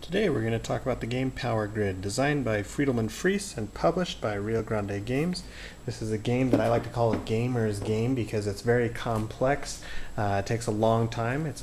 Today we're going to talk about the game Power Grid, designed by Friedelman Friese and published by Rio Grande Games. This is a game that I like to call a gamer's game because it's very complex. It takes a long time. It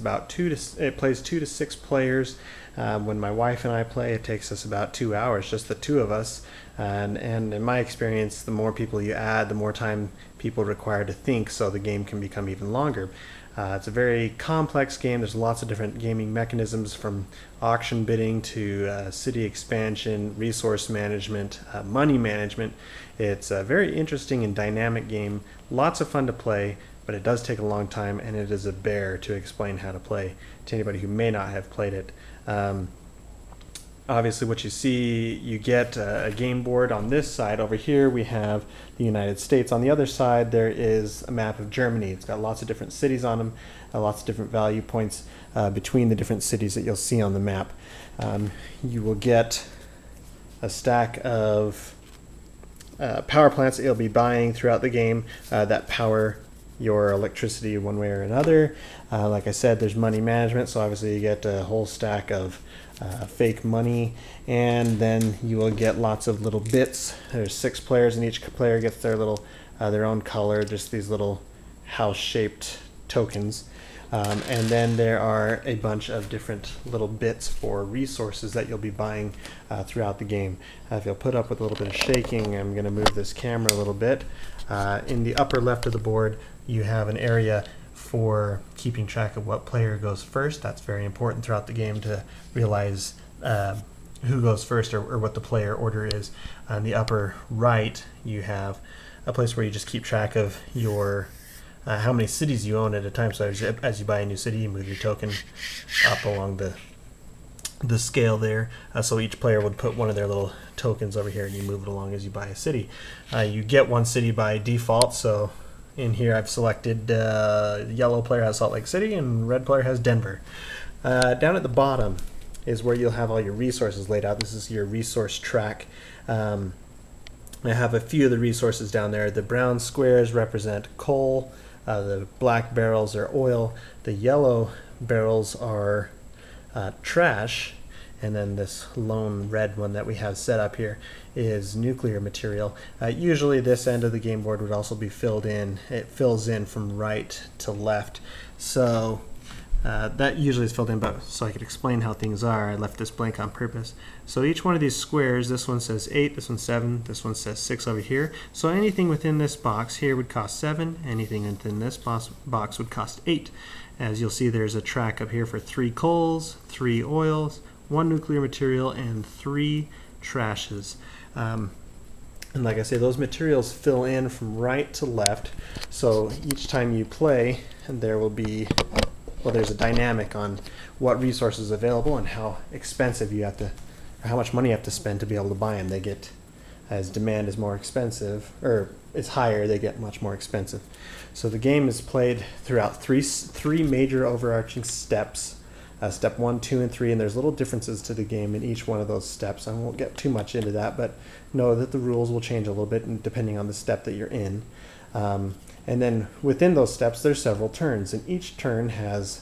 plays 2 to 6 players. When my wife and I play, it takes us about 2 hours, just the two of us. And in my experience, the more people you add, the more time people require to think, so the game can become even longer. It's a very complex game. There's lots of different gaming mechanisms, from auction bidding to city expansion, resource management, money management. It's a very interesting and dynamic game. Lots of fun to play, but it does take a long time, and it is a bear to explain how to play to anybody who may not have played it. Obviously, what you see, you get a game board on this side. Over here we have the United States. On the other side there is a map of Germany. It's got lots of different cities on them, lots of different value points between the different cities that you'll see on the map. You will get a stack of power plants that you'll be buying throughout the game that power your electricity one way or another. Like I said, there's money management, so obviously you get a whole stack of fake money, and then you will get lots of little bits. There's 6 players, and each player gets their little their own color, just these little house-shaped tokens. And then there are a bunch of different little bits for resources that you'll be buying throughout the game. If you'll put up with a little bit of shaking, I'm going to move this camera a little bit. In the upper left of the board, you have an area for keeping track of what player goes first. That's very important throughout the game to realize who goes first, or what the player order is. On the upper right, you have a place where you just keep track of your how many cities you own at a time. So as you buy a new city, you move your token up along the scale there. So each player would put one of their little tokens over here, and you move it along as you buy a city. You get one city by default, so in here I've selected yellow player has Salt Lake City and red player has Denver. Down at the bottom is where you'll have all your resources laid out. This is your resource track. I have a few of the resources down there. The brown squares represent coal, the black barrels are oil, the yellow barrels are trash, and then this lone red one that we have set up here is nuclear material. Usually this end of the game board would also be filled in. It fills in from right to left, so that usually is filled in, but so I could explain how things are, I left this blank on purpose. So each one of these squares, this one says 8, this one 7, this one says 6 over here. So anything within this box here would cost 7, anything within this box would cost 8. As you'll see, there's a track up here for 3 coals, 3 oils, 1 nuclear material, and 3 trashes. And like I say, those materials fill in from right to left, so each time you play there will be, well, there's a dynamic on what resources are available and how expensive you have to, or how much money you have to spend to be able to buy them. They get, as demand is more expensive, or is higher, they get much more expensive. So the game is played throughout three major overarching steps. Step 1, 2, and 3, and there's little differences to the game in each one of those steps. I won't get too much into that, but know that the rules will change a little bit depending on the step that you're in. And then within those steps there's several turns, and each turn has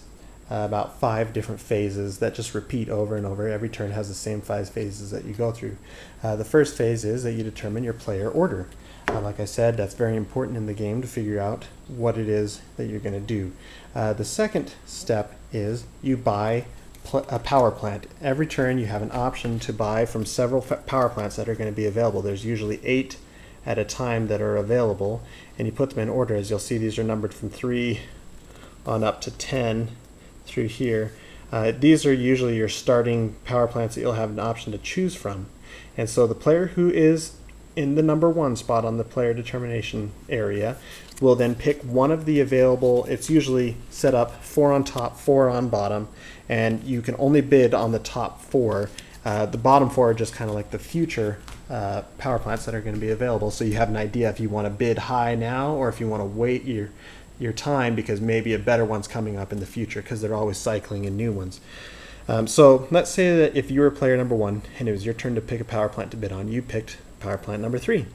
about 5 different phases that just repeat over and over. Every turn has the same 5 phases that you go through. The first phase is that you determine your player order. Like I said, that's very important in the game to figure out what it is that you're going to do. The second step is you buy a power plant. Every turn you have an option to buy from several power plants that are going to be available. There's usually 8 at a time that are available, and you put them in order. As you'll see, these are numbered from 3 on up to 10 through here. These are usually your starting power plants that you'll have an option to choose from. And so the player who is in the number 1 spot on the player determination area will then pick one of the available. It's usually set up 4 on top, 4 on bottom, and you can only bid on the top 4. The bottom 4 are just kind of like the future power plants that are going to be available, so you have an idea if you want to bid high now or if you want to wait your time, because maybe a better one's coming up in the future, because they're always cycling in new ones. So let's say that if you were player number 1 and it was your turn to pick a power plant to bid on, you picked power plant number 3.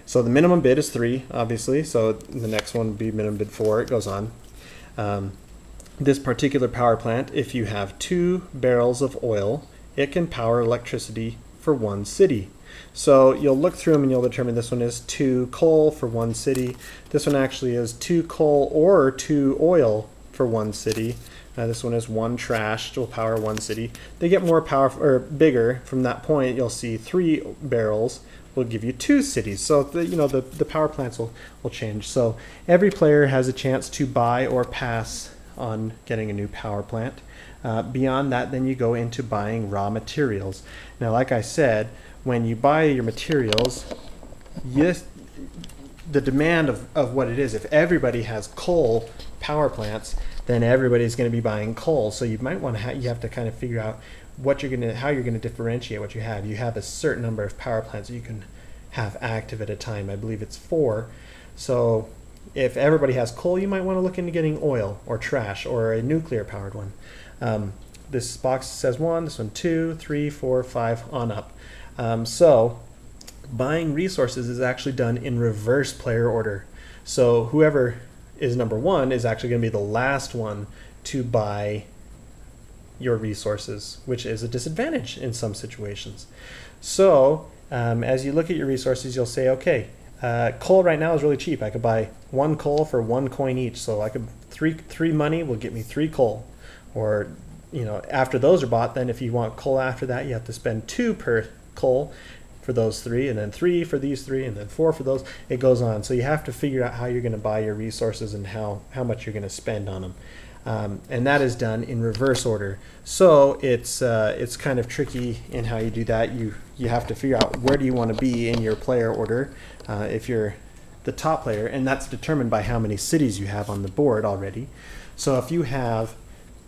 So the minimum bid is 3, obviously, so the next one would be minimum bid 4, it goes on. This particular power plant, if you have 2 barrels of oil it can power electricity for one city. So you'll look through them and you'll determine this one is 2 coal for one city. This one actually is 2 coal or 2 oil for one city. This one is 1 trash will power one city. They get more powerful or bigger from that point. You'll see 3 barrels will give you 2 cities. So the power plants will change. So every player has a chance to buy or pass on getting a new power plant. Beyond that, then you go into buying raw materials. Now, like I said, when you buy your materials, yes, the demand of what it is, if everybody has coal power plants, then everybody's going to be buying coal. So you might want to you have to kind of figure out how you're going to differentiate what you have. You have a certain number of power plants that you can have active at a time. I believe it's 4. So if everybody has coal, you might want to look into getting oil or trash or a nuclear powered one. This box says 1, this one 2, 3, 4, 5 on up. So buying resources is actually done in reverse player order. So whoever is number 1 is actually going to be the last one to buy your resources, which is a disadvantage in some situations. So as you look at your resources, you'll say, okay, coal right now is really cheap. I could buy 1 coal for 1 coin each. So I could three money will get me 3 coal. Or after those are bought, then if you want coal after that, you have to spend 2 per coal for those 3, and then 3 for these 3, and then 4 for those. It goes on. So you have to figure out how you're going to buy your resources and how much you're going to spend on them. And that is done in reverse order. So it's kind of tricky in how you do that. You have to figure out where do you want to be in your player order if you're the top player, and that's determined by how many cities you have on the board already. So if you have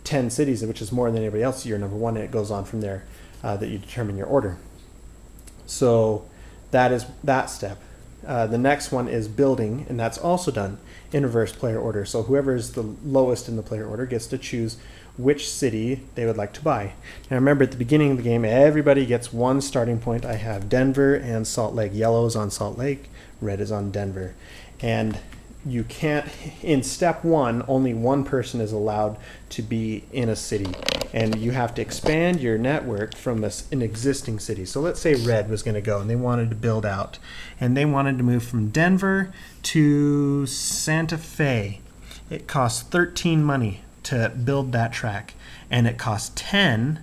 10 cities, which is more than anybody else, you're number 1, and it goes on from there that you determine your order. So that is that step. The next one is building, and that's also done in reverse player order. So whoever is the lowest in the player order gets to choose which city they would like to buy. Now remember, at the beginning of the game, everybody gets 1 starting point. I have Denver and Salt Lake. Yellow is on Salt Lake, red is on Denver. And you can't, in step 1, only 1 person is allowed to be in a city. And you have to expand your network from an existing city. So let's say red was going to go and they wanted to build out. And they wanted to move from Denver to Santa Fe. It costs 13 money to build that track. And it costs 10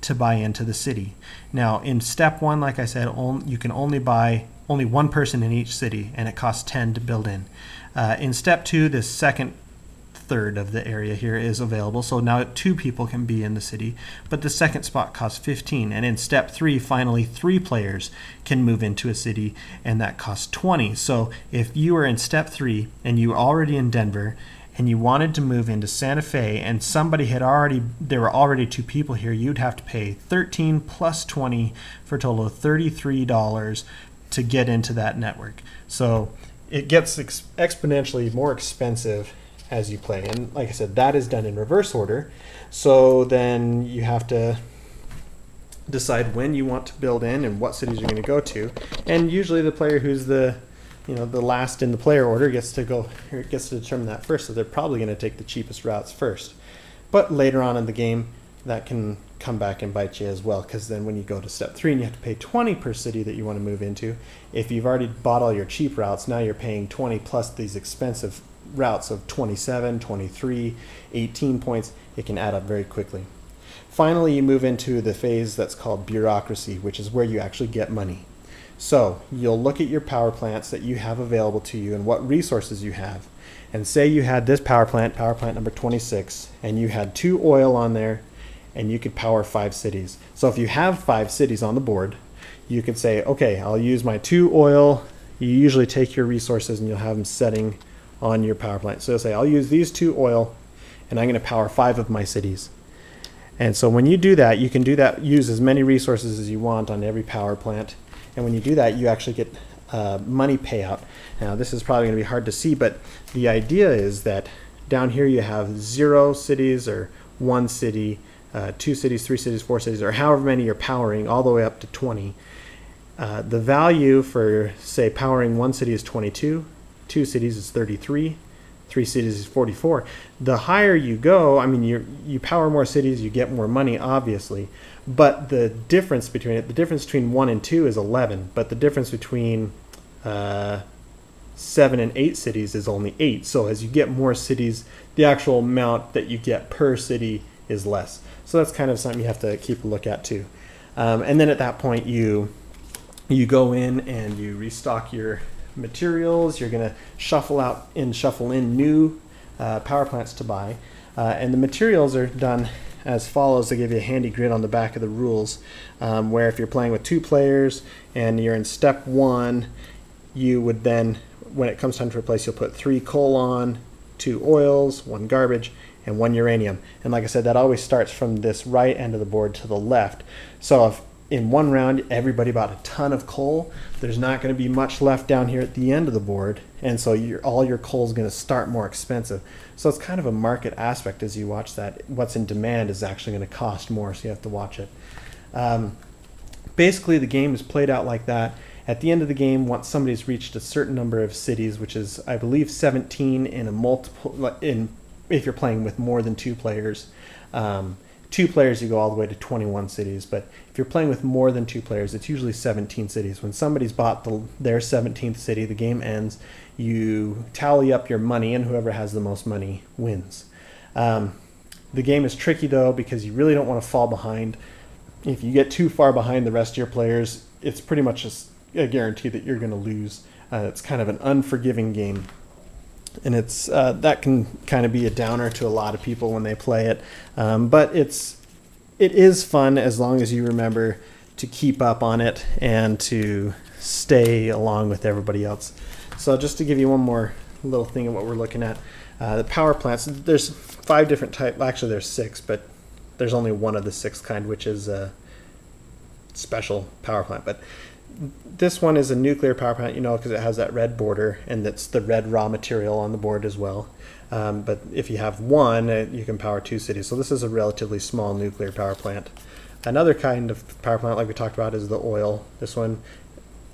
to buy into the city. Now in step 1, like I said, you can only buy 1 person in each city, and it costs 10 to build in. In step 2, the second third of the area here is available, so now 2 people can be in the city, but the second spot costs 15. And in step 3, finally 3 players can move into a city, and that costs 20. So if you were in step 3 and you were already in Denver and you wanted to move into Santa Fe and there were already 2 people here, you'd have to pay 13 plus 20 for a total of $33 to get into that network. So it gets exponentially more expensive as you play. And like I said, that is done in reverse order. So then you have to decide when you want to build in and what cities you're going to go to. And usually the player who's the last in the player order gets to determine that first. So they're probably going to take the cheapest routes first. But later on in the game, that can come back and bite you as well, because then when you go to step 3 and you have to pay 20 per city that you want to move into, if you've already bought all your cheap routes, now you're paying 20 plus these expensive routes of 27, 23, 18 points. It can add up very quickly. Finally, you move into the phase that's called bureaucracy, which is where you actually get money. So you'll look at your power plants that you have available to you and what resources you have. And say you had this power plant number 26, and you had 2 oil on there, and you could power 5 cities. So if you have 5 cities on the board, you could say, okay, I'll use my 2 oil. You usually take your resources and you'll have them setting on your power plant. So you'll say, I'll use these 2 oil, and I'm going to power 5 of my cities. And so when you do that, you can use as many resources as you want on every power plant. And when you do that, you actually get money payout. Now this is probably going to be hard to see, but the idea is that down here you have 0 cities or 1 city, 2 cities, 3 cities, 4 cities, or however many you're powering, all the way up to 20. The value for, say, powering 1 city is 22, 2 cities is 33, 3 cities is 44. The higher you go, I mean, you power more cities, you get more money, obviously. But the difference between 1 and 2 is 11. But the difference between 7 and 8 cities is only 8. So as you get more cities, the actual amount that you get per city is less. So that's kind of something you have to keep a look at too. And then at that point, you go in and you restock your materials. You're going to shuffle in new power plants to buy. And the materials are done as follows. They give you a handy grid on the back of the rules, where if you're playing with 2 players and you're in step 1, you would then, when it comes time to replace, you'll put 3 coal on, 2 oils, 1 garbage, and 1 uranium. And like I said, that always starts from this right end of the board to the left. So if in one round everybody bought a ton of coal, there's not going to be much left down here at the end of the board, and so all your coal is going to start more expensive. So it's kind of a market aspect as you watch that. What's in demand is actually going to cost more, so you have to watch it. Basically, the game is played out like that. At the end of the game, once somebody's reached a certain number of cities, which is, I believe, 17 in a multiple, if you're playing with more than 2 players. 2 players, you go all the way to 21 cities. But if you're playing with more than 2 players, it's usually 17 cities. When somebody's bought their 17th city, the game ends. You tally up your money, and whoever has the most money wins. The game is tricky, though, because you really don't want to fall behind. If you get too far behind the rest of your players, it's pretty much just a guarantee that you're going to lose. It's kind of an unforgiving game. And it's that can kind of be a downer to a lot of people when they play it, but it is fun as long as you remember to keep up on it and to stay along with everybody else. So just to give you one more little thing of what we're looking at, the power plants. There's 5 different types. Actually, there's 6, but there's only one of the 6 kind, which is a special power plant. But this one is a nuclear power plant, because it has that red border, and that's the red raw material on the board as well. But if you have one, you can power 2 cities. So this is a relatively small nuclear power plant. Another kind of power plant, like we talked about, is the oil. This one,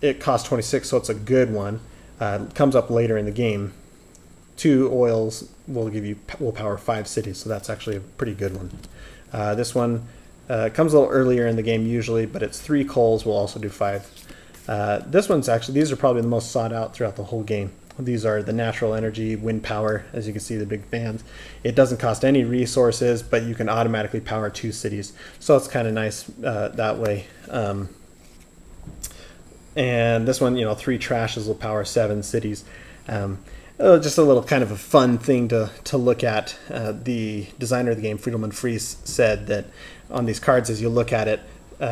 it costs 26, so it's a good one. It comes up later in the game. 2 oils will power 5 cities, so that's actually a pretty good one. This one comes a little earlier in the game usually, but it's 3 coals will also do 5. These are probably the most sought out throughout the whole game. These are the natural energy, wind power, as you can see, the big fans. It doesn't cost any resources, but you can automatically power 2 cities. So it's kind of nice that way. And this one, 3 trashes will power 7 cities. Just a little kind of a fun thing to look at. The designer of the game, Friedelman Fries, said that on these cards, as you look at it, 3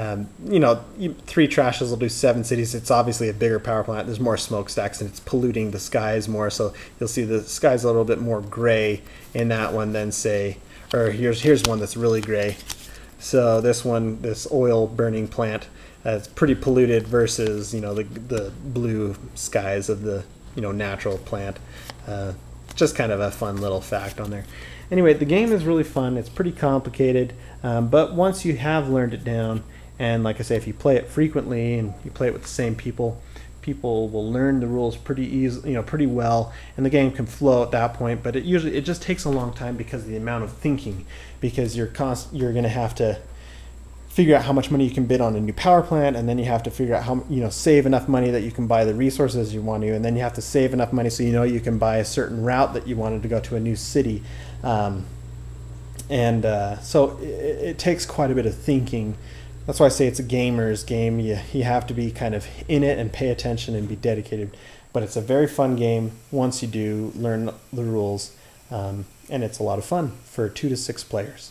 trashes will do 7 cities. It's obviously a bigger power plant. There's more smokestacks, and it's polluting the skies more. So you'll see the sky's a little bit more gray in that one than here's one that's really gray. So this one, this oil burning plant, it's pretty polluted versus the blue skies of the natural plant. Just kind of a fun little fact on there. Anyway, the game is really fun. It's pretty complicated, but once you have learned it down, and like I say, if you play it frequently and you play it with the same people will learn the rules pretty easily, pretty well, and the game can flow at that point. But it just takes a long time because of the amount of thinking, because you're going to have to figure out how much money you can bid on a new power plant, and then you have to figure out how save enough money that you can buy the resources you want to, and then you have to save enough money so you can buy a certain route that you wanted to go to a new city. So it takes quite a bit of thinking. That's why I say it's a gamer's game. You have to be kind of in it and pay attention and be dedicated. But it's a very fun game once you do learn the rules, and it's a lot of fun for 2 to 6 players.